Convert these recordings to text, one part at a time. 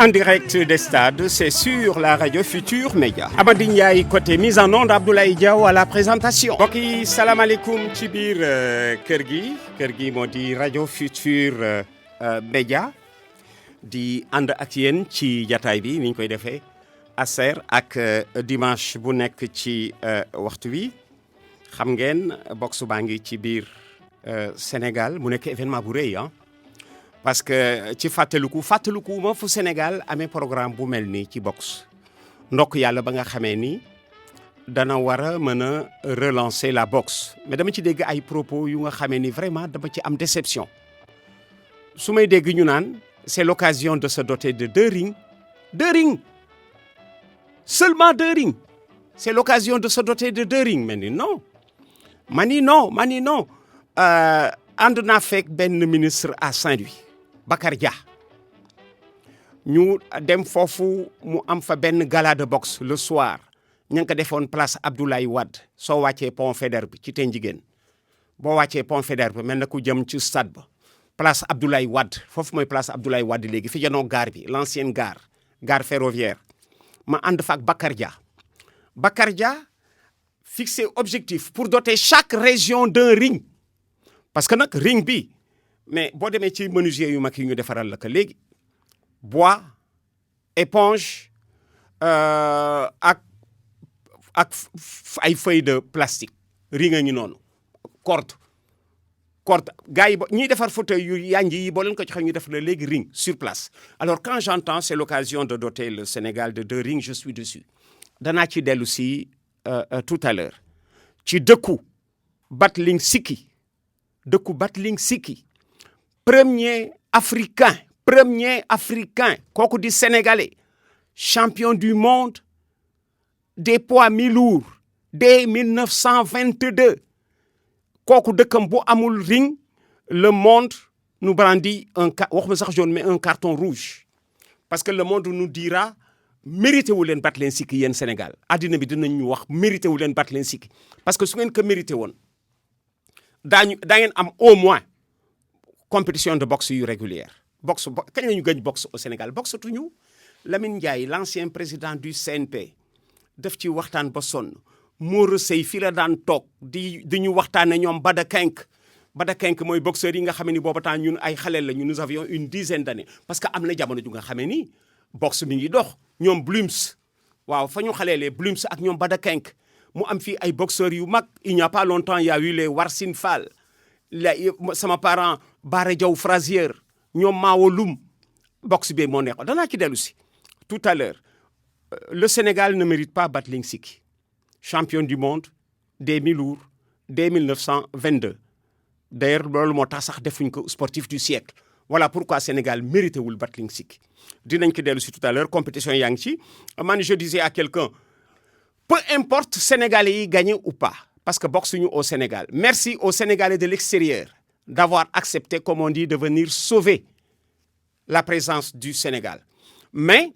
En direct des stades, c'est sur la radio Futur Média. Amady Ndiaye côté mise en onde, Abdoulaye Diaw à la présentation. mbokk yi salaamaaleykum ci biir kër gi moo di radio Futur Média di ànd ak yéen ci jataay bi ni ñu koy defee aser ak dimanche bu nekk ci waxtu wi xam ngeen boxe baa ngi ci biir Sénégal mu nekk événement bu rëy parce que ci fàttaliku ma fu Sénégal amee programme bu mel nii ci boxe ndokk yàlla ba nga xamee ni dana war a mën a relancer la boxe mais dama ci dégg ay propos yu nga xamee ni vraiment dama ci am déception su may dégg ñu naan c'est l'occasion de se doter de deux rings seulement deux rings c'est l'occasion de se doter de deux rings mais ni non mani non ànd naa fekk benn ministre à Saint-Louis Bakar Dia ñu dem foofu mu am fa benn gala de boxe le soir ña nga ko defoon place Abdoulaye Wade soo wàccee pont Faidherbe bi ci teen jigéen boo wàccee pont Faidherbe bi mel na ku jëm ci stade ba place Abdoulaye Wade foofu mooy place Abdoulaye Wade léegi fi janoo gare bi l'ancienne gare ferroviaire ma ànd fa ak Bakar Dia fixé objectif pour doter chaque région d'un ring parce que nag ring bi mais boo demee ci menuisier yu mag yi ñu defaral la ko léegi bois éponge ak ay feuilles de plastique ring a ngi noonu corde gars yi ñiy defar fauteuil yu yanji yi boo leen ko joxe ñu def la léegi ring sur place alors quand j'entends c'est l'occasion de doter le Sénégal de deux rings je suis dessus danaa ci dellu si tout à l'heure ci dëkku Battling Siki premier africain kooku di sénégalais champion du monde des poids mi-lourds dès 1922 kooku dëkkam bu amul ring le monde nous brandit waxuma sax jaune mais un carton rouge parce que le monde nous dira mérité wu leen Battling Siki yéen Sénégal addina bi dinañ ñu wax mérité wu leen Battling Siki parce que su ngeen ko mérité woon daa ngeen am au moins compétition de boxe yu régulière kañ la ñu gëj boxe au Sénégal boxe tuñu Lamine Ndiaye l'ancien président du CNP def ci waxtaan ba sonn Moro Sey fii la daan toog di ñu waxtaane ñoom Bada Kenk mooy boxeur yi nga xam ni booba temps ñun ay xaleel la nous avions une dizaine d'années parce que am na jamono ju nga xamee ni boxe mi ngi dox ñoom Blums waaw fa ñu xaleelee Blums ak ñoom Bada Kenk mu am fii ay boxeurs yu mag il n'y a pas longtemps il y a eu les Warsin Fall sama parent Bara Diaw Frazier ñoom Maawo Loum boxe bi moo nekkoon danaa ci dellu si tout à l'heure le Sénégal ne mérite pas Battling Siki champion du monde des mi-lourds dès 1922 d'ailleurs loolu moo tax sax defuñ ko sportif du siècle voilà pourquoi Sénégal mérité wul Battling Siki dinañ ko dellu si tout à l'heure compétition yaa ngi ci man je disais à quelqu'un peu importe Sénégalais yi gagné ou pas parce que boxe ñu au Sénégal merci aux Sénégalais de l'extérieur d'avoir accepté comme on dit de venir sauver la présence du Sénégal mais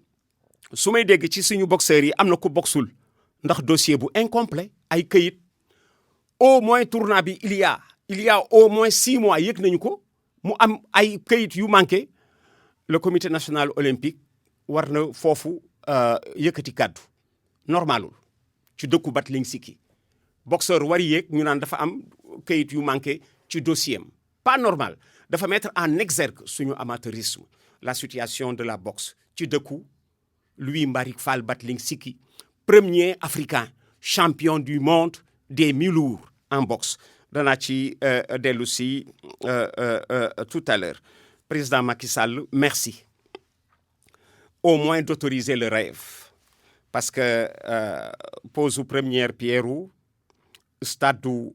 su may dégg ci suñu boxeurs yi am na ko boxul ndax dossier bu incomplet ay këyit au moins tournoi bi il y a au moins 6 mois yëg nañu ko mu am ay këyit yu manqué le comité national olympique war na foofu yëkkati kàddu normalul ci dëkku Battling Siki boxeur war yéeg ñu naan dafa am këyit yu manqué ci dossier am pas normal dafa mettre en exergue suñu amateurisme la situation de la boxe ci dëkku Louis Mbarick Fall Battling Siki premier africain champion du monde des mi-lourds en boxe danaa ci dellu si tout à l'heure président Macky Sall merci au moins d'autoriser le rêve parce que pose première pierre u stade du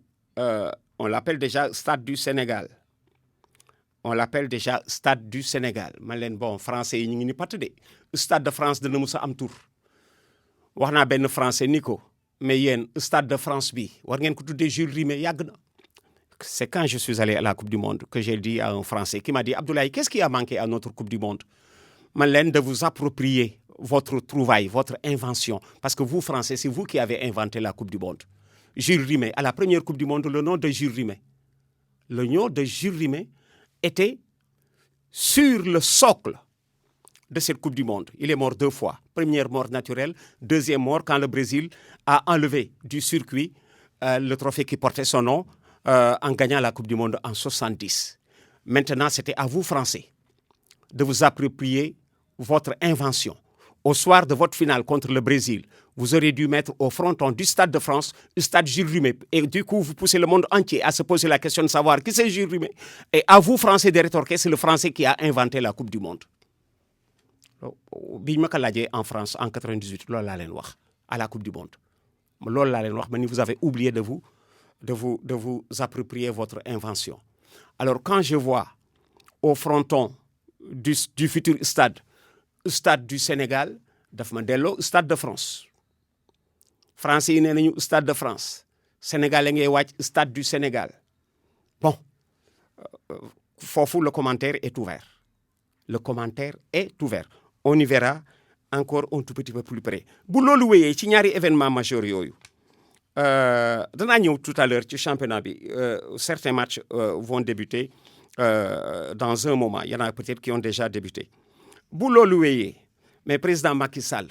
on l'appelle déjà stade du Sénégal man leen bon français yi ñu ngi ni patt de stade de France dana musa am tur wax naa benn français ni ko mais yéen stade de France bi war ngeen ko tuddee Jules Rimet yàgg na c'est quand je suis allé à la coupe du monde que j'ai dit à un français qui m'a dit Abdoulaye qu'est-ce qui a manqué à notre coupe du monde man leen de vous approprier votre trouvaille votre invention parce que vous français c'est vous qui avez inventé la coupe du monde Jules Rimet à la première coupe du monde le nom de Jules Rimet était sur le socle de cette Coupe du Monde. Il est mort 2 fois. Première mort naturelle, deuxième mort quand le Brésil a enlevé du circuit le trophée qui portait son nom en gagnant la Coupe du Monde en 70. Maintenant, c'était à vous, Français, de vous approprier votre invention. Au soir de votre finale contre le Brésil, vous auriez dû mettre au fronton du Stade de France le stade Jules Rimet. Et du coup, vous poussez le monde entier à se poser la question de savoir qui c'est Jules Rimet. Et à vous, Français, de rétorquer, c'est le Français qui a inventé la Coupe du Monde. bi ñu ma ko laajee en France en 98 loolu laa leen wax à la Coupe du Monde loolu laa leen wax ma ni vous avez oublié de vous approprier votre invention. Alors quand je vois au fronton du futur stade du Sénégal daf ma delloo stade de France français yi nee nañu stade de France Sénégal la ngay wàcc stade du Sénégal bon foofu le commentaire est ouvert. Le commentaire est ouvert. On y verra encore un tout petit peu plus près. Bu loolu wéyee ci ñaari événement majeur yooyu danaa ñëw tout à l'heure ci championnat bi certains matchs vont débuter dans un moment. Il y en a peut-être qui ont déjà débuté. Bu loolu wéyee mais président Macky Sall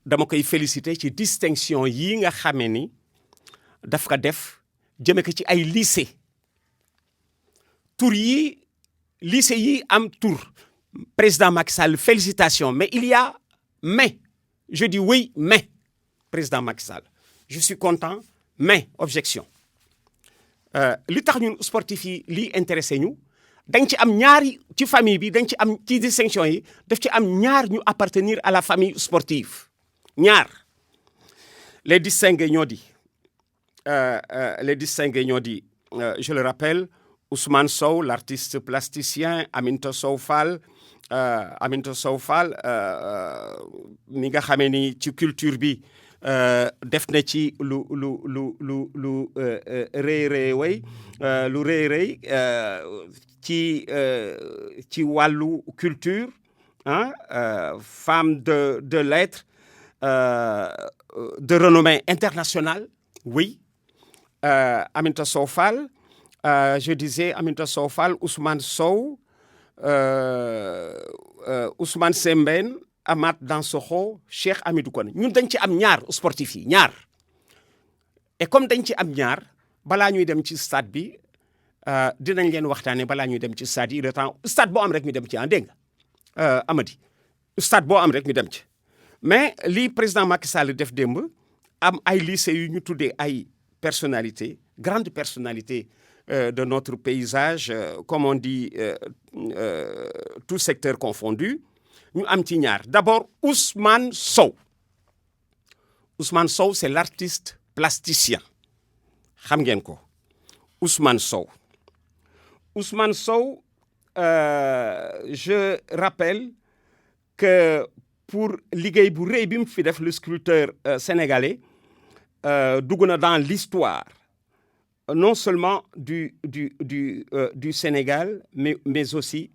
dama koy féliciter ci distinction yi nga xamee ni daf ko def jëme ko ci ay lycée tur yi lycée yi am tur président Macky Sall félicitations mais il y a mais je dis oui mais président Macky Sall je suis content mais objection li tax ñun sportif yi lii intéressé ñu dañ ci am ñaari ci famille bi dañ ci am ci distinction yi daf ci am ñaar ñu appartenir à la famille sportive ñaar les distingués ñoo di je le rappelle Ousmane Sow l'artiste plasticien Aminata Sow Fall mi nga xamee ni ci culture bi def na ci lu rëy ci wàllu culture femme de lettres de renommée internationale oui Aminata Sow Fall je disais Aminata Sow Fall Ousmane Sow Ousmane Sembène Amath Dansokho Cheikh Hamidou Koné ñun dañ ci am ñaar sportif yi ñaar et comme dañ ci am ñaar balaa ñuy dem ci stade bi dinañ leen waxtaanee balaa ñuy dem ci stade yi le temps stade boo am rek ñu dem ci dégg nga Amady stade boo am rek ñu dem ci mais lii président Macky Sall def démb am ay lycée yu ñu tuddee ay personnalités grandes personnalités de notre paysage comme on dit tout secteur confondu ñu am ci ñaar d'abord Ousmane Sow c'est l'artiste plasticien xam ngeen ko Ousmane Sow je rappelle que pour liggéey bu rëy bi mu fi def le sculpteur sénégalais dugg na dans l'histoire non seulement du Sénégal mais aussi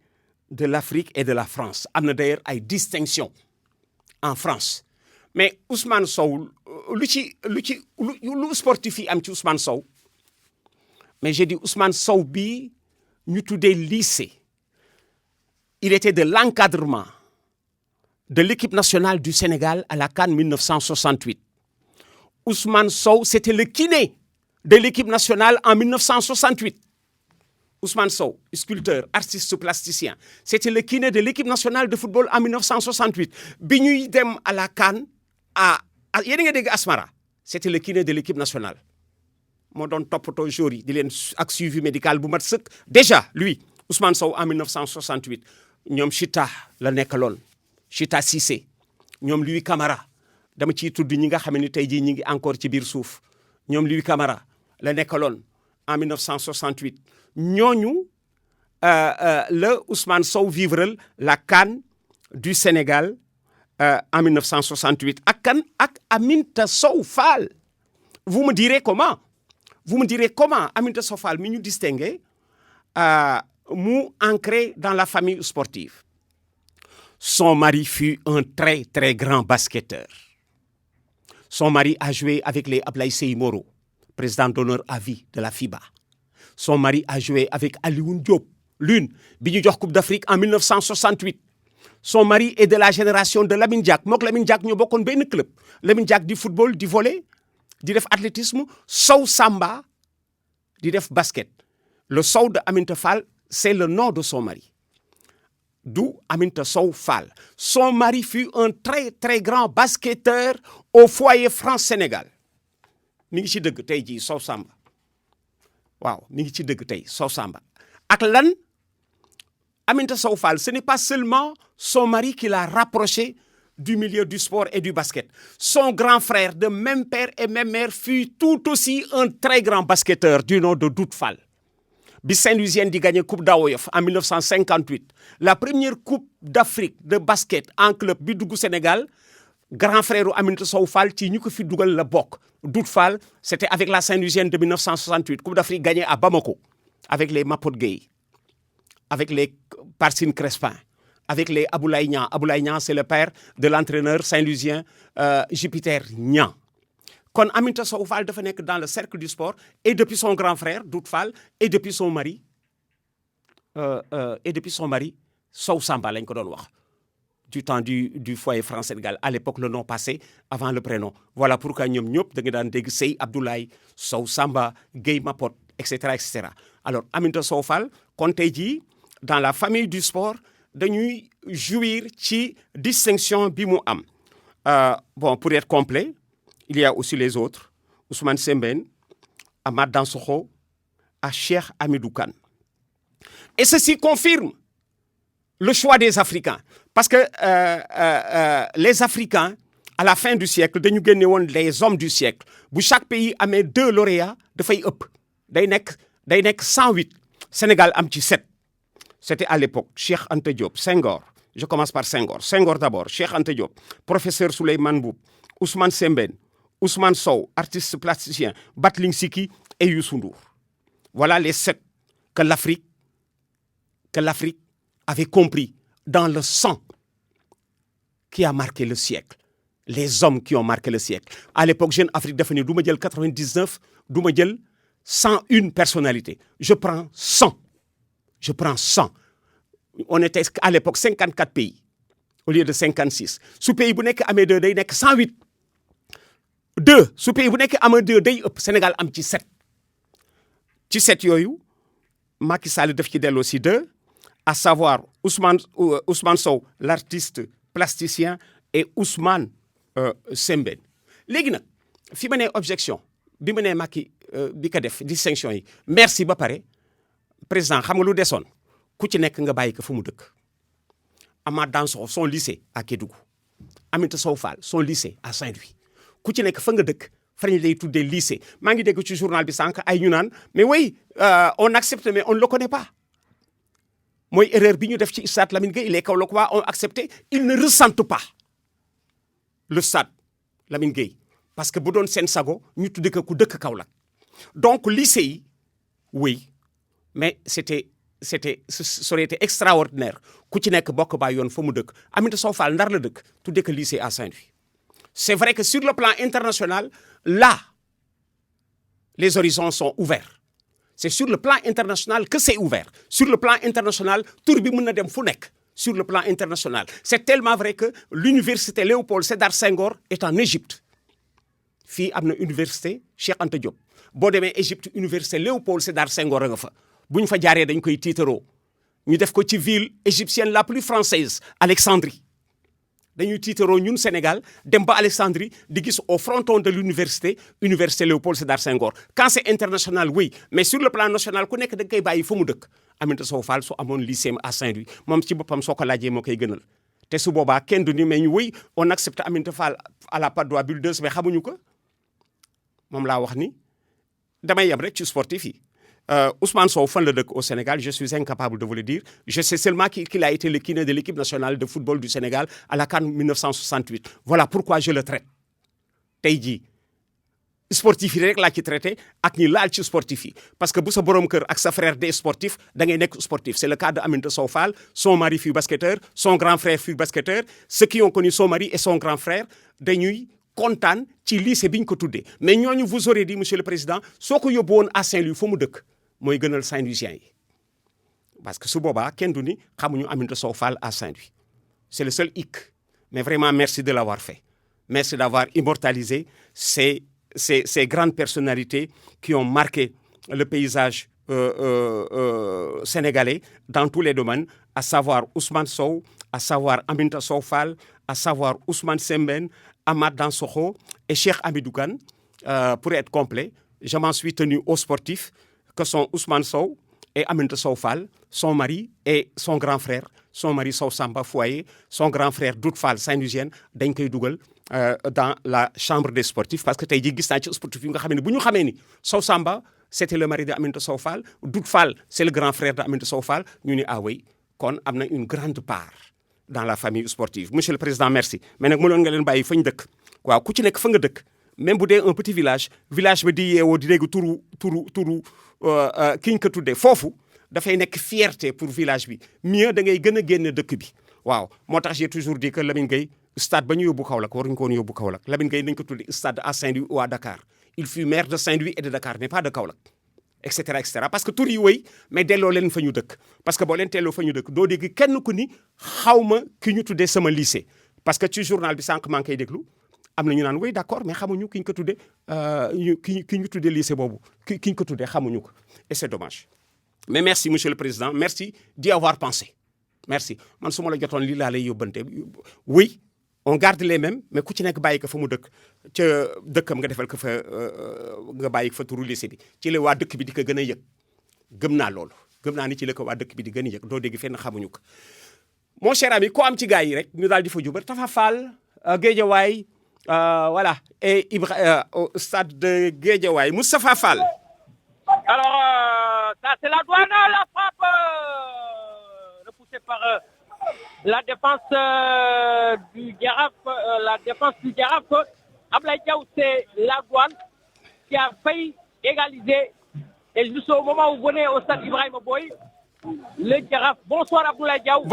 de l'Afrique et de la France am na d'ailleurs ay distinction en France mais Ousmane Sow lu sportif yi am ci Ousmane Sow mais j'ai dit Ousmane Sow bi ñu tuddee lycée il était de l'encadrement de l'équipe nationale du Sénégal à la CAN 1968 Ousmane Sow c'était le kiné de l'équipe nationale en 1968 Ousmane Sow sculpteur artiste plasticien c'était le kiné de l'équipe nationale de football en 1968 bi ñuy dem à la CAN yéen a nga dégg Asmara c'était le kiné de l'équipe nationale moo doon toppatoo jour yi di leen ak suivi médical bu mat sëkk déjà lui Ousmane Sow en 1968 ñoom Chita la nekkaloon Chita Cissé ñoom Louis Camara dama ciy tudd ñi nga xam ne tey jii ñi ngi encore ci biir suuf ñoom Louis Camara la nekkaloon en 1968 ñooñu la Ousmane Sow vivre la CAN du Sénégal en 1968 ak kan ak Aminata Sow Fall vous me direz comment Aminata Sow Fall mi ñu distingué mu ancré dans la famille sportive son mari fut un très très grand basketteur son mari a joué avec les Ablaye Seye Moro président d'honneur à vie de la FIBA son mari a joué avec Alioune Diop l'une bi ñu jox Coupe d'Afrique en 1968 son mari est de la génération de Lamine Diack mook Lamine Diack ñoo bokkoon benn club Lamine Diack di football di volley di def athlétisme Sow Samba di def basket le Sow de Aminata Fall c'est le nom de son mari d'où Aminata Sow Fall son mari fut un très très grand basketteur au foyer France-Sénégal mi ngi ci dëgg tey jii Sow Samba waaw mi ngi ci dëgg tey Sow Samba ak lan Aminata Sow Fall ce n'est pas seulement son mari qui l'a rapproché du milieu du sport et du basket. Son grand frère de même père et même mère fut tout aussi un très grand basketteur du nom de Dout Fall. Bi Saint-Louisienne di gagné Coupe d'Awoyof en 1958, la première Coupe d'Afrique de basket en club bi dugg Sénégal, grand frère u Aminata Sow Fall ci ñu ko fi dugal la bokk. Dout Fall, c'était avec la Saint-Louisienne de 1968, Coupe d'Afrique gagnée à Bamako, avec les Mapot Gueye, avec les Parsine Crespin, avec les Aboulaye Niang. Aboulaye Niang, c'est le père de l'entraîneur saint-louisien Jupiter Niang. Kon Aminata Sow Fall dafa nekk dans le cercle du sport et depuis son grand frère Dout Fall et depuis son mari Sow Samba lañ ko doon wax du temps du foyer France-Sénégal à l'époque le nom passé avant le prénom voilà pourquoi ñoom ñëpp da nga daan dégg Sey Abdoulaye Sow Samba Gueye Mapot etc. Alors Aminata Sow Fall kon tey jii dans la famille du sport dañuy jouir ci distinction bi mu am bon pour être complet il y a aussi les autres Ousmane Sembène Amath Dansokho à Cheikh Hamidou Kane et ceci confirme le choix des Africains parce que les Africains à la fin du siècle dañu génne woon les hommes du siècle bu chaque pays amee 2 lauréats dafay ëpp day nekk 108 Sénégal am ci 7 c'était à l'époque Cheikh Anta Diop Senghor je commence par Senghor d'abord Cheikh Anta Diop professeur Souleymane Mboup Ousmane Sembène Ousmane Sow artiste plasticien Battling Siki et Youssou Ndour voilà les 7 que l'Afrique avait compris dans le sang qui a marqué le siècle les hommes qui ont marqué le siècle à l'époque Jeune Afrique dafa ne du ma jël 99 du ma jël 101 personnalités je prends 100 on était à l'époque 54 pays au lieu de 56 su pays bu nekk amee 2 day nekk 108 2 su pays bu nekk amee 2 day ëpp Sénégal am ci 7 yooyu Macky Sall def ci delloo si 2 à savoir Ousmane Sow l'artiste plasticien et Ousmane Sembène léegi nag fi ma nee objection bi ma nee Macky bi ko def distinction yi merci ba pare président xam nga lu desoon ku ci nekk nga bàyyi ko fu mu dëkk Amath Dansokho son lycée à Kédougou Aminata Sow Fall son lycée à Saint-Louis ku ci nekk fa nga dëkk fa lañ lay tuddee lycée maa ngi dégg ci journal bi sànq ay ñu naan mais oui on accepte mais on ne le connaît pas mooy erreur bi ñu def ci stade Lamine Gueye les Kaolackois ont accepté ils ne ressentent pas le stade Lamine Gueye parce que bu doon seen sago ñu tuddee ko ku dëkk Kaolack donc lycée yi oui mais ça aurait été extraordinaire ku ci nekk bokk baa yoon fa mu dëkk Aminata Sow Fall Ndar la dëkk tuddee ko lycée à Saint-Louis c'est vrai que sur le plan international là les horizons sont ouverts c'est sur le plan international que c'est ouvert sur le plan international tur bi mën na dem fu nekk sur le plan international c'est tellement vrai que l'université Léopold Sédar Senghor est en Égypte fii am na université Cheikh Anta Diop boo demee Égypte université Léopold Sédar Senghor a nga fa bu ñu fa jaaree dañ koy tiitaroo ñu def ko ci ville égyptienne la plus française Alexandrie dañuy tiitaroo ñun Sénégal dem ba Alexandrie di gis au fronton de l'université Léopold Sédar Senghor quand c'est international oui mais sur le plan national ku nekk da nga koy bàyyi fa mu dëkk Aminata Sow Fall su amoon lycée à Saint-Louis moom ci boppam soo ko laajee moo koy gënal te su boobaa kenn du ni mais ñu oui on accepte Aminata Fall à la Padoie Buldeuse mais xamuñu ko moom laa wax ni damay yem rek ci sportif yi Ousmane Sow fan la dëkk au Sénégal je suis incapable de vous le dire je sais seulement qu'il a été le kiné de l'équipe nationale de football du Sénégal à la CAN 1968 voilà pourquoi je le traite tey jii sportif yi rek laa ci traité ak ñi laal ci sportif yi parce que bu sa borom kër ak sa frère des sportifs da ngay nekk sportif c'est le cas de Aminata Sow Fall son mari fut basketteur son grand frère fut basketteur ceux qui ont connu son mari et son grand frère dañuy kontaan ci lycée bi ñu ko tuddee mais ñooñu vous aurez dit monsieur le président soo ko yóbbu woon à Saint-Louis fa mu dëkk mooy gënal Saint-Louisien yi parce que su boobaa kenn du ni xamuñu Aminata Sow Fall à Saint-Louis C'est le seul hic. Mais vraiment, merci de l'avoir fait. Merci d'avoir immortalisé ces grandes personnalités qui ont marqué le paysage sénégalais dans tous les domaines, à savoir Ousmane Sow, à savoir Aminata Sow Fall, à savoir Ousmane Sembène, Amath Dansokho et Cheikh Hamidou Kane. Pour être complet, je m'en suis tenu aux sportifs que sont Ousmane Sow et Aminata Sow Fall, son mari et son grand frère, son mari Sow Samba Foyer, son grand frère Dout Fall Saint-Louisienne, dañ koy dugal dans la chambre des sportifs parce que tey jii gis naa ci sportif yi nga xam ne bu ñu xamee ni Sow Samba c'était le mari de Aminata Sow Fall, Dout Fall c'est le grand frère de Aminata Sow Fall, ñu ni ah oui kon am na une grande part dans la famille sportive. Monsieur le Président, merci. Mais nag mënoon nga leen bàyyi fañ dëkk waaw ku ci nekk fa nga dëkk même bu dee un petit village bi di yeewoo di dégg turu ki ñu ko tuddee foofu dafay nekk fierté pour village bi mieux da ngay gën a génne dëkk bi waaw moo tax j'ai toujours dit que Lamine Gueye stade ba ñu yóbbu Kaolack waruñu ko woon yóbbu Kaolack Lamine Gueye nañu ko tuddee stade à Saint-Louis ou à Dakar il fut maire de Saint-Louis et de Dakar mais pas de Kaolack et cetera parce que tur yi wéy mais delloo leen fa ñu dëkk parce que boo leen teelloo fa ñu dëkk doo dégg kenn ku ni xawma ki ñu tuddee sama lycée parce que ci journal bi sànq maa ngi koy déglu am na ñu naan oui d'accord mais xamuñu ki ñu ko tuddee ki ñu tuddee lycée boobu ki ñu ko tuddee xamuñu ko et c'est dommage mais merci monsieur le président merci d'y avoir pensé merci man su ma la jotoon lii laa lay yóbbante oui on garde les mêmes mais ku ci nekk bàyyi ko fa mu dëkk ca dëkkam nga defal ko fa nga bàyyi ko fa turu lycée bi ci la waa dëkk bi di ko gën a yëg gëm naa loolu gëm naa ni ci la ko waa dëkk bi di gën a yëg doo dégg fenn xamuñu ko mon cher ami ko am ci gars yi rek ñu daal di fa jubal Tafa Fall Guédiawaye voilà et au stade de Guédiawaye Moustapha Fall. Alors, ça c'est la douane, la frappe repoussée par la défense du Jaraaf. La défense du Jaraaf, Ablaye Diaw, c'est la douane qui a failli égaliser. Et juste au moment où vous venez au stade Ibrahima Boye, le Jaraaf. Bonsoir Abdoulaye Diaw.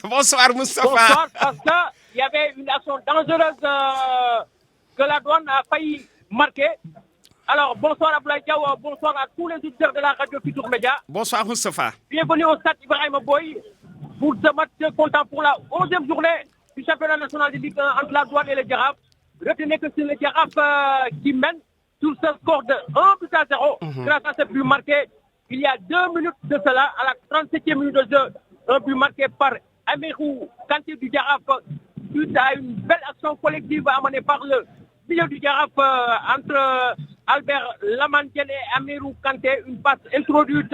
Bonsoir Moustapha. Bonsoir, parce qu'il y avait une action dangereuse que la douane a failli marquer. Alors, bonsoir Abdoulaye Diaw, bonsoir à tous les auditeurs de la radio Futurs Médias. Bonsoir Moustapha. Bienvenue au stade Ibrahima Boye pour ce match comptant pour la 11e journée du championnat national de Ligue 1 entre la douane et le Jaraaf. Retenez que c'est le Jaraaf qui mène sur ce score de 1-0 grâce à ce but marqué il y a 2 minutes de cela, à la 37e minute de jeu. Un but marqué par Amirou Kanté du Jaraaf suite à une belle action collective amenée par le milieu du Jaraaf entre Albert Lamantien et Amirou Kanté. Une passe introduite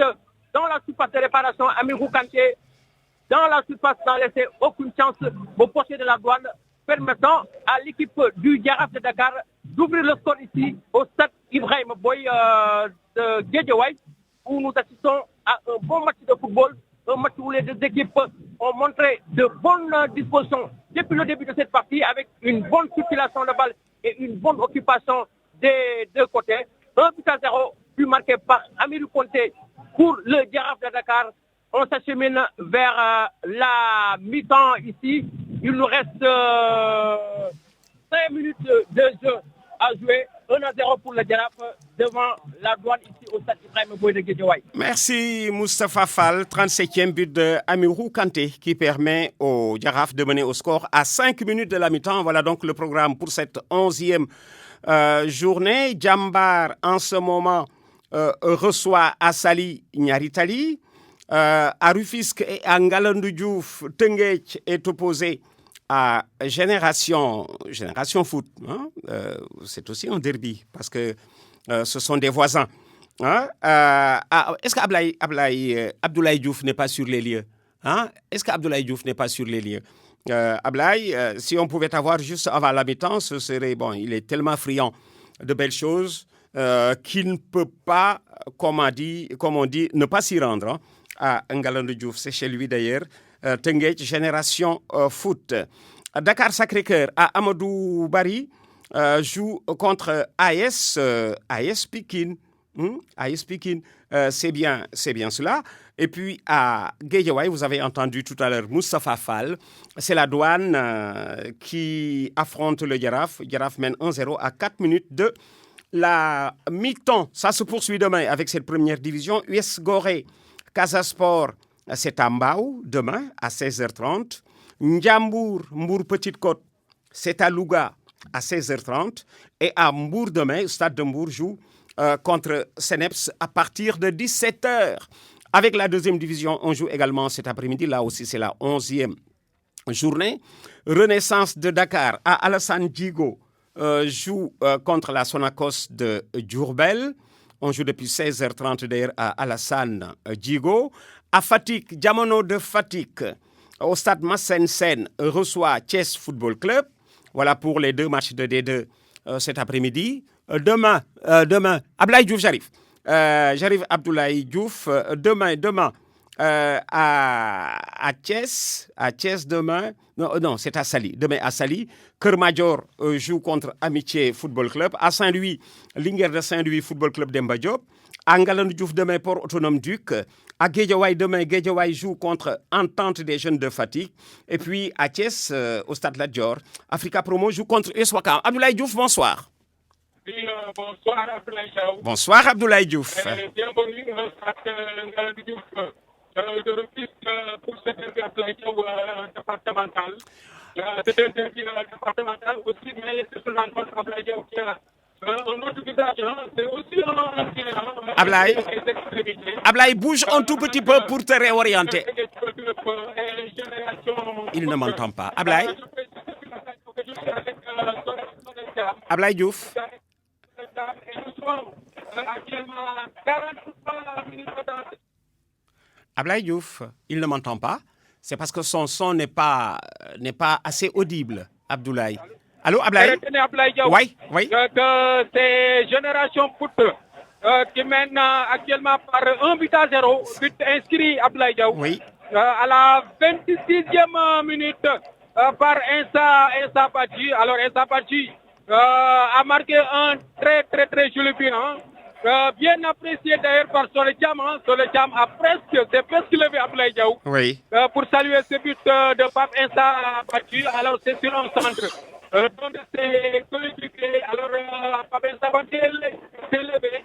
dans la surface de réparation. Amirou Kanté dans la surface n'a laissé aucune chance au postier de la douane, permettant à l'équipe du Jaraaf de Dakar d'ouvrir le score ici au stade Ibrahima Boye de Guédiawaye, où nous assistons à un bon match de football, un match où les deux équipes ont montré de bonnes dispositions depuis le début de cette partie, avec une bonne circulation de balle et une bonne occupation des deux côtés. 1-0, but marqué par Amirou Kanté pour le Jaraaf de Dakar. On s'achemine vers la mi-temps ici. Il nous reste 5 minutes de jeu à jouer. 1-0 pour le Jaraaf devant la douane ici au stade Ibrahima Boye de Guédiawaye. Merci Moustapha Fall, 37e but de Amirou Kanté qui permet au Jaraaf de mener au score à 5 minutes de la mi-temps. Voilà donc le programme pour cette 11e journée. Jambar en ce moment reçoit Asali Niaritali. À Rufisque et à Ngalandou Diouf, Teungueth est opposé à Génération Foot. Hein? C'est aussi un derby parce que ce sont des voisins. Hein? Est-ce que Abdoulaye Diouf n'est pas sur les lieux? Hein? Est-ce que Abdoulaye Diouf n'est pas sur les lieux? Ablaye, si on pouvait avoir juste avant la mi-temps, ce serait bon. Il est tellement friand de belles choses qu'il ne peut pas, comme on dit, ne pas s'y rendre. Hein? À Ngalandou Diouf, c'est chez lui d'ailleurs. Teungueth, Génération Foot. Dakar Sacré-Cœur à Amadou Barry joue contre AS Pikine. AS Pikine, c'est bien cela. Et puis à Guédiawaye, vous avez entendu tout à l'heure Moustapha Fall. C'est la douane qui affronte le Jaraaf. Jaraaf mène 1-0 à 4 minutes de la mi-temps. Ça se poursuit demain avec cette première division. US Gorée, Casa Sport, c'est à Mbao demain à 16h30. Ndiambour, Mbour Petite Côte, c'est à Louga à 16h30. Et à Mbour demain, Stade de Mbour joue contre Seneps à partir de 17h. Avec la deuxième division, on joue également cet après-midi. Là aussi, c'est la 11e journée. Renaissance de Dakar à Alassane Djigo joue contre la Sonacos de Diourbel. On joue depuis 16h30 d'ailleurs à Alassane Djigo. À Fatick, Diamono de Fatick, au stade Massène Sène, reçoit Thiès Football Club. Voilà pour les deux matchs de D2 cet après-midi. Demain, Abdoulaye Diouf, j'arrive Abdoulaye Diouf. Demain, à Thiès demain. Non, c'est à Sali. Demain à Sali. Keur Madior joue contre Amitié Football Club. À Saint-Louis, Linguère de Saint-Louis Football Club Demba Diop. À Ngalandou Diouf demain, Port Autonome Duc. À Guédiawaye demain, Guédiawaye joue contre Entente des Jeunes de Fatick. Et puis à Thiès, au stade Lat Dior, Africa Promo joue contre US Ouakam. Abdoulaye Diouf, bonsoir. Oui, bonsoir Abdoulaye Diaw. Bonsoir Abdoulaye Diouf. Bienvenue au stade Ngalandou Diouf de Rufisque pour ce derby Abdoulaye Diaw départemental. C'est un derby départemental aussi, mais c'est une rencontre Abdoulaye Diaw qui a un autre visage. C'est aussi un... Ablaye, bouge un tout petit peu pour te réorienter. Il ne m'entend pas. Ablaye Diouf. Ablaye Diouf, il ne m'entend pas. C'est parce que son son n'est pas assez audible, Abdoulaye. Allô, Ablaye? Oui. C'est Génération Foot qui mène actuellement par 1-0. But inscrit Abdoulaye Diaw. Oui. À la 26e minute par Insa Badji. Alors Insa Badji a marqué un très joli but. Bien apprécié d'ailleurs par Soledjam. Soledjam s'est presque levé Abdoulaye Diaw. Oui. Pour saluer ce but de Pape Insa Badji. Alors c'est sur un centre. Donc c'est coéquipier. Alors Pape Insa Badji s'est levé.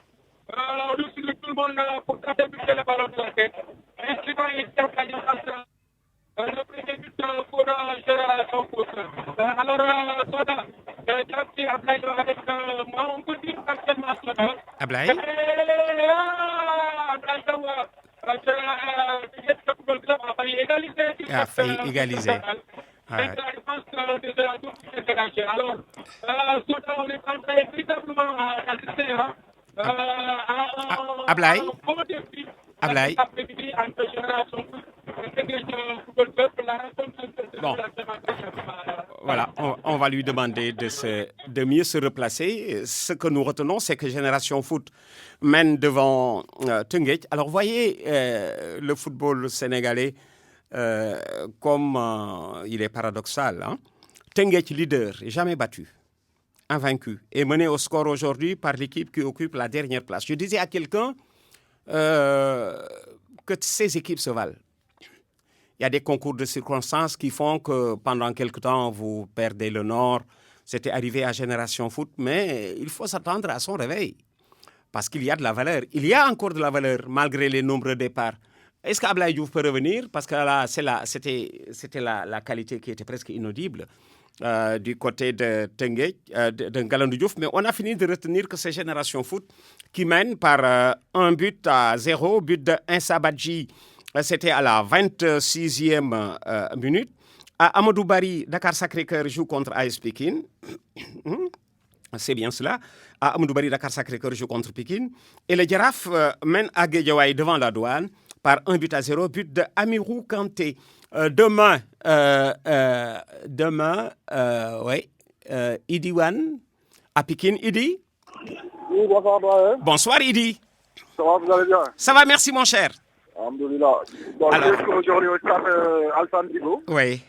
Au-dessus de tout le monde pour tenter de buter le ballon de la tête. Inscrivant le premier but pour Génération Foot. Alors, Soda, Diaby Abdoulaye Diaw avec moi, on peut dire actuellement Soda. Ablaye? Il a failli égaliser. Ouais. Alors, Soda, on est en train véritablement d'assister Ablaye? Ablaye? Bon. Voilà, on va lui demander de mieux se replacer. Ce que nous retenons, c'est que Génération Foot mène devant Teungueth. Alors, voyez le football sénégalais comme il est paradoxal. Hein? Teungueth leader, jamais battu, invaincu, et mené au score aujourd'hui par l'équipe qui occupe la dernière place. Je disais à quelqu'un que ces équipes se valent. Il y a des concours de circonstances qui font que pendant quelque temps, vous perdez le nord. C'était arrivé à Génération Foot, mais il faut s'attendre à son réveil. Parce qu'il y a de la valeur. Il y a encore de la valeur malgré les nombreux départs. Est-ce qu'Ablaye Diouf peut revenir? Parce que là, c'était la qualité qui était presque inaudible du côté de Teungueth, de Ngalandou Diouf. Mais on a fini de retenir que c'est Génération Foot qui mène par 1-0, but de Insa Badji. C'était à la 26e minute. À Amadou Barry, Dakar Sacré-Cœur joue contre AS Pikine. C'est bien cela. À Amadou Barry, Dakar Sacré-Cœur joue contre Pikine. Et le Jaraaf mène à Guédiawaye devant la Douane par 1-0, but de Amirou Kanté. Demain, Idi Wan à Pikine. Idi? Oui, bonsoir. Bonsoir, Idi. Ça va, vous allez bien? Ça va, merci, mon cher. Alhamdoulilah. Bon, alors, aujourd'hui au stade Alassane Djigo. Oui.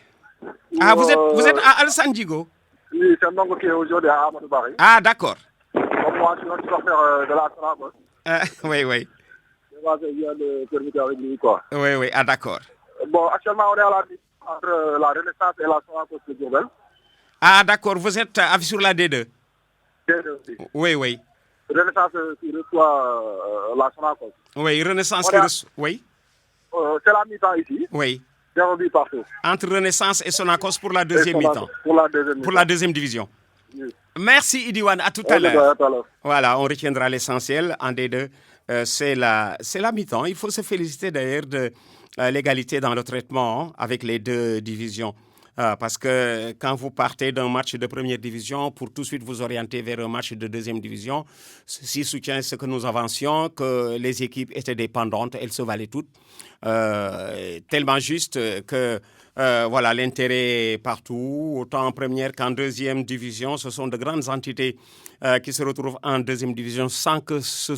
Ah, vous êtes à Alassane Djigo? Oui, c'est un nom qui est aujourd'hui à Amadou Barry. Ah, d'accord. Comme moi, je suis un supporter de la Sonacos. Oui. Je viens de terminer avec lui, quoi. Oui, ah, d'accord. Bon, actuellement, on est à la limite entre la Renaissance et la Sonacos de Diourbel. Ah, d'accord, vous êtes sur la D2? D2 aussi. Oui. Renaissance qui reçoit la Sonacos. Oui, Renaissance qui reçoit. Oui. C'est la mi-temps ici. Oui. 0 but partout. Entre Renaissance et Sonacos pour la deuxième mi-temps. Pour la deuxième mi-temps. Pour la deuxième division. Oui. Merci Idiwan, à tout à l'heure. Voilà, on retiendra l'essentiel en D2. C'est la mi-temps. Il faut se féliciter d'ailleurs de l'égalité dans le traitement avec les deux divisions. Parce que quand vous partez d'un match de première division pour tout de suite vous orienter vers un match de deuxième division, ceci soutient ce que nous avancions, que les équipes étaient dépendantes, elles se valaient toutes. Tellement juste que voilà, l'intérêt est partout, autant en première qu'en deuxième division. Ce sont de grandes entités qui se retrouvent en deuxième division sans que ce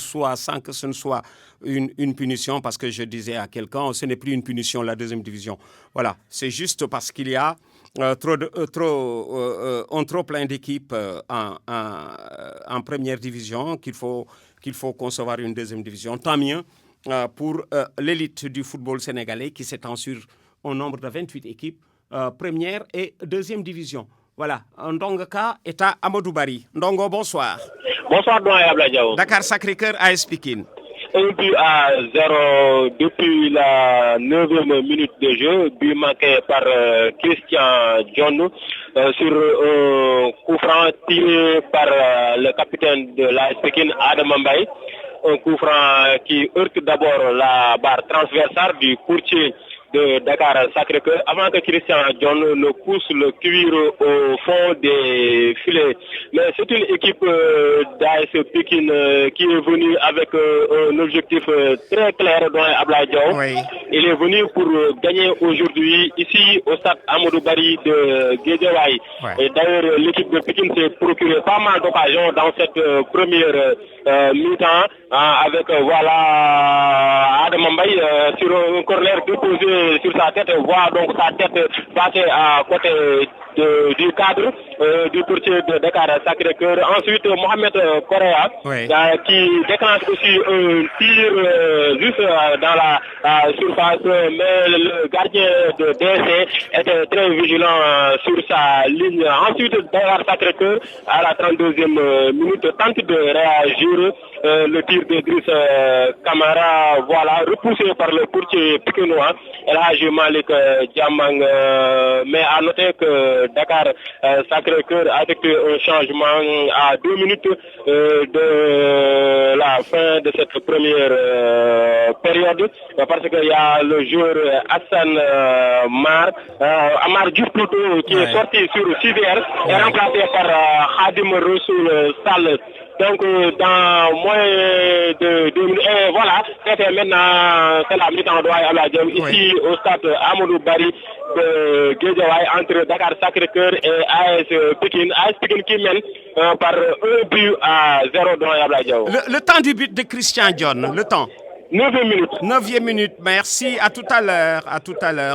ne soit une punition, parce que je disais à quelqu'un, ce n'est plus une punition la deuxième division. Voilà, c'est juste parce qu'il y a trop plein d'équipes en première division qu'il faut concevoir une deuxième division. Tant mieux pour l'élite du football sénégalais qui s'étend sur un nombre de 28 équipes, première et deuxième division. Voilà, Ndongo Ka est à Amadou Barry. Ndongo, bonsoir. Bonsoir, Doyen Ablaïdiaou. Dakar Sacré-Cœur, AS Pikine. 1-0 depuis la 9e minute de jeu, but marqué par Christian John sur un coup franc tiré par le capitaine de l'AS Pikine, Adam Mbaye. Un coup franc qui heurte d'abord la barre transversale du courtier de Dakar Sacré-Cœur avant que Christian John ne pousse le cuir au fond des filets. Mais c'est une équipe d'AS Pikine qui est venue avec un objectif très clair dans Ablaïdiaou. Oui. Il est venu pour gagner aujourd'hui ici au stade Amadou Barry de Guédiawaye. Ouais. Et d'ailleurs, l'équipe de Pikine s'est procuré pas mal d'occasions dans cette première mi-temps avec voilà Adam Mbaye sur un corner déposé sur sa tête, voit donc sa tête passer à côté du cadre du portier de Dakar Sacré-Cœur. Ensuite, Mohamed Correa, oui, qui déclenche aussi un tir juste dans la surface, mais le gardien de DC était très vigilant sur sa ligne. Ensuite, Dakar Sacré-Cœur, à la 32e minute, tente de réagir. Le tir de Driss Camara, voilà, repoussé par le portier pikinois, El Hadji Malik Diamang. Mais à noter que Dakar Sacré-Cœur a effectué un changement à 2 minutes de la fin de cette première période, parce qu'il y a le joueur Hassan Amar Diouf plutôt, qui est sorti sur CVR et remplacé par Khadim Rassoul Sall. Donc, dans moins de 2 minutes, et voilà, c'était maintenant, c'est la mi-temps à la ici au stade Amadou Barry de Guédiawaye entre Dakar Sacré-Cœur et AS Pikine. AS Pikine qui mène par 1-0 dans Ablaïdiaou. Le temps du but de Christian John, le temps. 9e minute. 9e minute, merci. À tout à l'heure.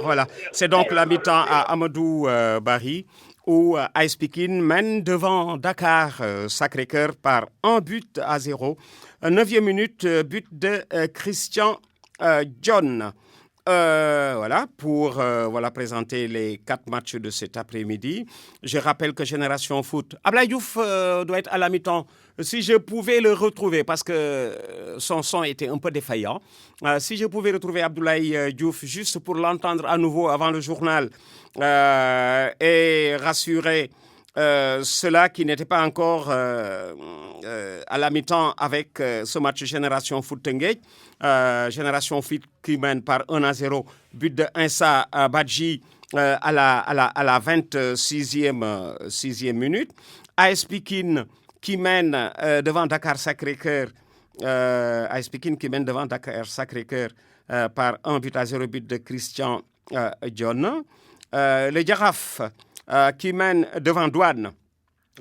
Voilà. C'est donc la mi-temps à Amadou Barry, où AS Pikine mène devant Dakar Sacré-Cœur par 1-0. 9e minute, but de Christian John. Voilà, pour présenter les 4 matchs de cet après-midi. Je rappelle que Génération Foot, Ablaye Diouf doit être à la mi-temps. Si je pouvais le retrouver, parce que son son était un peu défaillant, si je pouvais retrouver Abdoulaye Diouf juste pour l'entendre à nouveau avant le journal et rassurer ceux-là qui n'étaient pas encore à la mi-temps avec ce match Génération Foot Tenguet. Génération Foot qui mène par 1-0, but de Insa Badji à la 26e minute. AS Pikine qui mène devant Dakar Sacré-Cœur. AS Pikine qui mène devant Dakar Sacré-Cœur par 1-0, but de Christian John. Le Giraffe qui mène devant Douane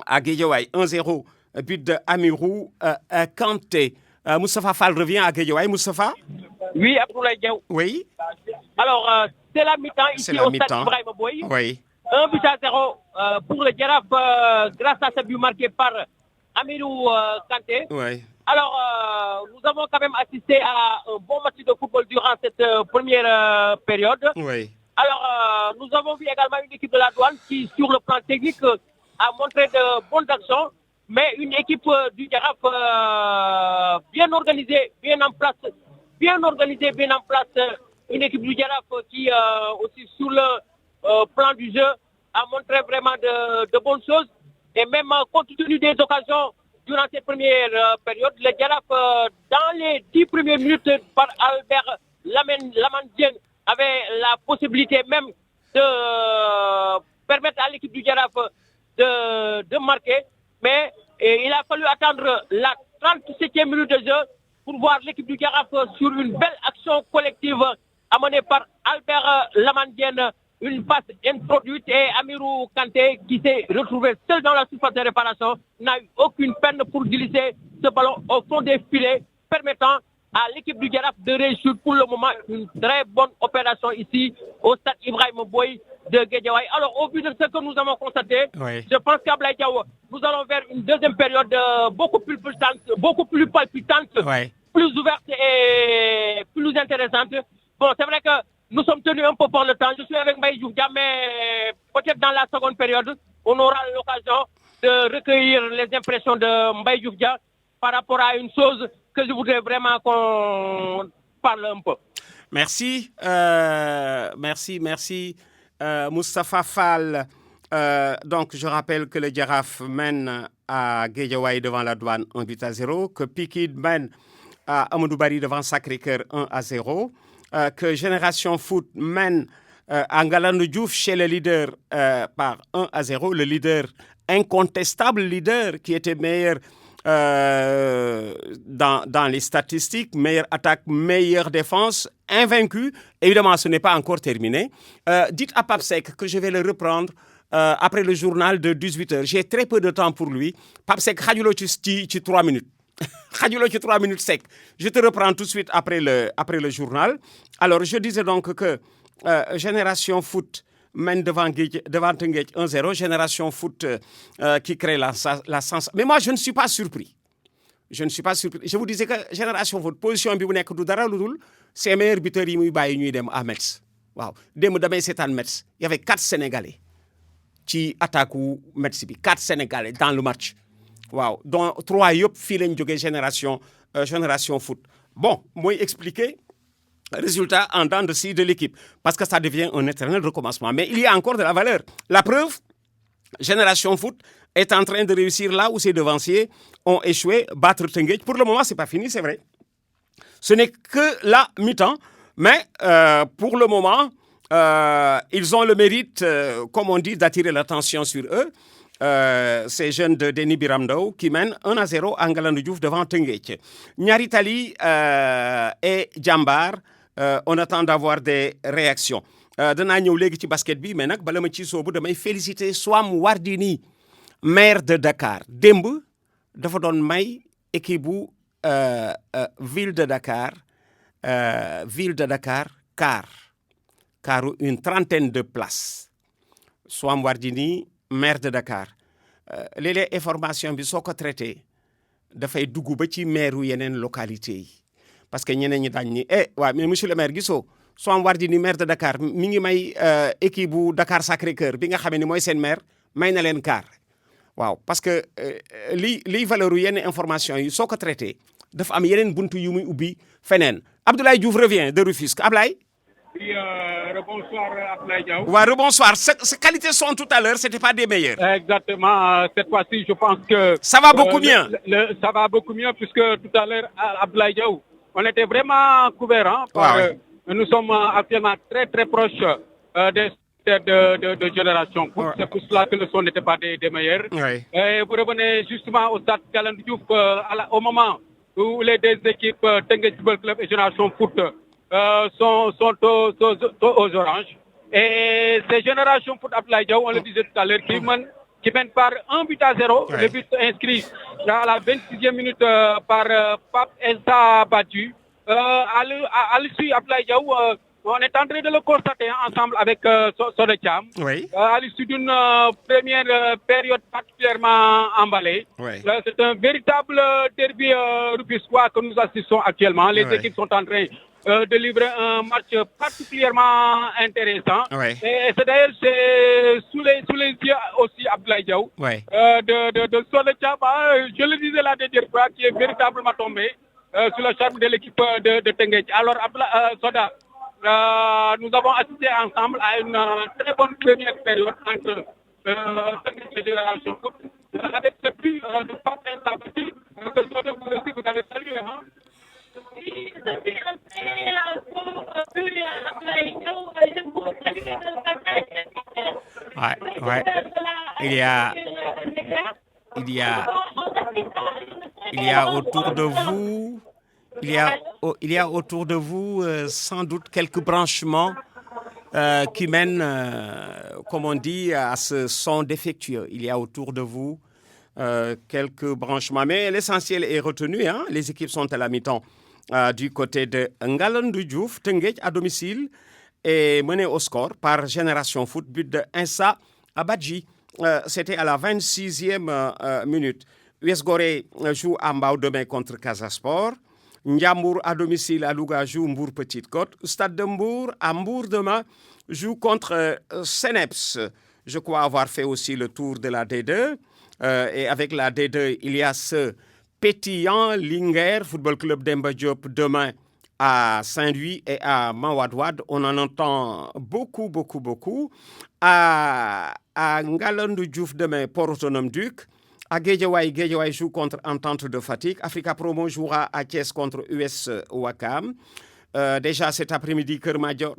à Guédiawaye 1-0, but de Amirou Kanté. Moustapha Fall revient à Guédiawaye. Moustapha? Oui, Abdoulaye Diaw. Oui. Alors, c'est la mi-temps ici au stade Ibrahima Boy. Oui. 1-0 pour le Giraffe grâce à ce but marqué par Amirou Kanté. Oui. Alors, nous avons quand même assisté à un bon match de football durant cette première période. Oui. Alors, nous avons vu également une équipe de la Douane qui, sur le plan technique, a montré de bonnes actions, mais une équipe du Giraffe bien organisée, bien en place une équipe du Jaraaf qui aussi sur le plan du jeu a montré vraiment de bonnes choses. Et même compte tenu des occasions durant cette première période, le Jaraaf, dans les 10 premières minutes par Albert Lamandien, avait la possibilité même de permettre à l'équipe du Jaraaf de marquer. Mais il a fallu attendre la 37e minute de jeu pour voir l'équipe du Jaraaf sur une belle action collective amenée par Albert Lamandien. Une passe introduite et Amirou Kanté, qui s'est retrouvé seul dans la surface de réparation, n'a eu aucune peine pour glisser ce ballon au fond des filets, permettant à l'équipe du Jaraaf de réussir pour le moment une très bonne opération ici au stade Ibrahima Boye de Guédiawaye. Alors, au vu de ce que nous avons constaté, je pense qu'à Ablaye Diaw, nous allons vers une deuxième période beaucoup plus palpitante, plus ouverte et plus intéressante. Bon, c'est vrai que nous sommes tenus un peu par le temps. Je suis avec Mbaye Diouf, mais peut-être dans la seconde période, on aura l'occasion de recueillir les impressions de Mbaye Diouf par rapport à une chose que je voudrais vraiment qu'on parle un peu. Merci, Moustapha Fall. Donc, je rappelle que le Jaraaf mène à Guédiawaye devant la Douane 1-0, que Pikine mène à Amadou Barry devant Sacré-Cœur 1-0, que Génération Foot mène à Ngalandou Diouf chez le leader par 1-0, le leader incontestable leader qui était meilleur dans les statistiques, meilleure attaque, meilleure défense, invaincu. Évidemment, ce n'est pas encore terminé. Dites à Pape Seck que je vais le reprendre après le journal de 18h. J'ai très peu de temps pour lui. Pape Seck, xajuloo ci 3 minutes. Xajuloo ci 3 minutes sec. Je te reprends tout de suite après le journal. Alors, je disais donc que Génération Foot mène devant Teungueth 1-0. Génération Foot qui crée la sensation. Mais moi, je ne suis pas surpris. Je vous disais que Génération Foot, position bi bu nekk du dara lu dul ses meilleurs buteurs yi muy bàyyi ñuy dem à Metz. Waaw démb damay seetaan Metz. Il y avait 4 Sénégalais ci attaque u Metz bi. 4 Sénégalais dans le match. Waaw dont 3 yëpp fii lañ jógee Génération Foot. Bon, mooy expliquer résultat en dents de scie de l'équipe. Parce que ça devient un éternel recommencement. Mais il y a encore de la valeur. La preuve, Génération Foot est en train de réussir là où ses devanciers ont échoué, battre Teungueth. Pour le moment, ce n'est pas fini, c'est vrai. Ce n'est que la mi-temps. Mais pour le moment, ils ont le mérite, comme on dit, d'attirer l'attention sur eux. Ces jeunes de Denis Biram Ndao qui mènent 1-0 à Ngalandou Diouf devant Teungueth. Ñaari Tali et Jambar, on attend d'avoir des réactions. Danaa ñëw léegi ci basket bi mais nag bala ma ci soobu damay féliciter Soham Wardini, maire de Dakar. Démb dafa doon may équipe bu ville de Dakar caru une trentaine de places. Soham Wardini, maire de Dakar. Léeg-léeg information bi soo ko traité dafay dugg ba ci maire yu yeneen localité yi parce que ñeneen ñi dañ ni waaw mais monsieur le maire gisoo Soham Wardini maire de Dakar mi ngi may équipe bu Dakar Sacré-Cœur bi nga xamee ni mooy seen maire may na leen car waaw parce que liy valeur yu yenn information yi soo ko traité dafa am yeneen buntu yu muy ubbi feneen. Abdoulaye Diouf revient de Rufisque. Ablaye. Oui, rebonsoir Abdoulaye Diaw. Ouais, rebonsoir. Ces qualités sont tout à l'heure, c'était pas des meilleures. Exactement. Cette fois-ci, je pense que ça va beaucoup mieux. Ça va beaucoup mieux puisque tout à l'heure, Abdoulaye Diaw, on était vraiment couverts. Nous sommes actuellement très très proches de Génération Foot. C'est pour cela que le son n'était pas des meilleurs. Et vous revenez justement au stade Ngalandou Diouf au moment où les deux équipes Teungueth Football Club et Génération Foot sont aux oranges. Et c'est Génération Foot Abdoulaye Diaw, on le disait tout à l'heure, qui mène par 1-0. Le but inscrit à la 26e minute par Pape Elsa Badju. À l'issue, Abdoulaye Diaw, on est en train de le constater ensemble avec Sode Thiam. À l'issue d'une première période particulièrement emballée. C'est un véritable derby rufisquois que nous assistons actuellement. Les équipes sont en train de livrer un match particulièrement intéressant. Et c'est d'ailleurs sous les yeux aussi Abdoulaye Diaw de Sode Thiam, je le disais la dernière fois, qui est véritablement tombé sur le charme de l'équipe de Teungueth. Alors Soda, nous avons assisté ensemble à une très bonne première période entre cette génération foot, avec ce but de partage sympathique que vous aussi vous avez salué. Hein? Ouais. Il y a autour de vous, sans doute quelques branchements qui mènent, comme on dit, à ce son défectueux. Il y a autour de vous quelques branchements, mais l'essentiel est retenu. Hein? Les équipes sont à la mi-temps du côté de Ngalandou Diouf. Teungueth à domicile est mené au score par Génération Foot, but de Insa Abadji. C'était à la 26e minute. US Gorée joue à Mbao demain contre Casa Sport. Ndiambour à domicile à Louga joue Mbour Petite Côte. Stade de Mbour à Mbour demain joue contre Seneps. Je crois avoir fait aussi le tour de la D2. Et avec la D2, il y a ce pétillant Linguère Football Club Demba Diop demain à Saint-Louis et à Mawadouad. On en entend beaucoup. À Ngalandou Diouf demain, Port Autonome Duc. À Guédiawaye joue contre Entente de Fatick. Africa Promo jouera à Thiès contre US Ouakam. Déjà cet après-midi, Keur Madior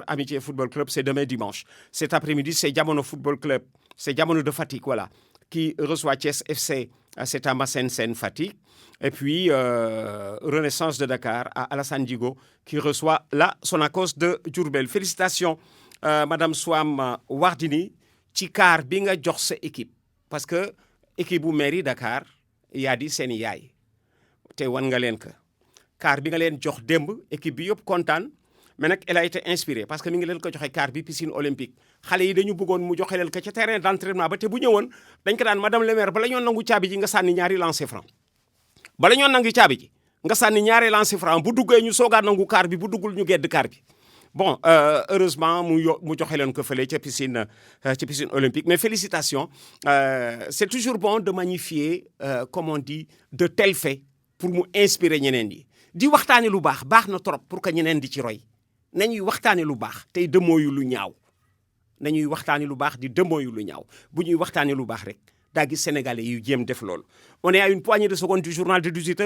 Amitié Football Club, c'est demain dimanche. Cet après-midi, c'est Diamono Football Club, c'est Diamono de Fatick, voilà, qui reçoit Thiès FC, c'est à Massen Sène Fatick. Et puis, Renaissance de Dakar à Alassane Djigo, qui reçoit la Sonacos de Diourbel. Félicitations, Madame Souam Wardini, ci kaar bi nga jox sa équipe. Parce que équipe bu mairie Dakar yaa di seen yaay te wan nga leen que car bi nga leen jox démb équipe bi yëpp kontaan mais nag elle a été inspirée parce que mi ngi leen ko joxe car bi piscine olympique xale yi dañu bëggoon mu joxe leen ko ca terrain d'entraînement ba te bu ñëwoon dañ ko daan madame le maire bala ñoo nangu caabi ji nga sànni ñaari lancer franc bala ñoo nangu caabi ji nga sànni ñaari lancer franc bu duggee ñu soogaa nangu car bi bu duggul ñu gedd car bi. Bon, heureusement, mu joxe leen ko fële ca piscine olympique. Mais félicitations. C'est toujours bon de magnifier, comme on dit, de tels faits pour mu inspirer ñeneen yi. Di waxtaane lu baax na trop pour que ñeneen di ci roy. Nañuy waxtaane lu baax tey dëmmooyu lu ñaaw. Nañuy waxtaane lu baax di dëmmooyu lu ñaaw. Bu ñuy waxtaane lu baax rek daa gis Sénégalais yu jéem def loolu. On est à une poignée de secondes du journal de 18h.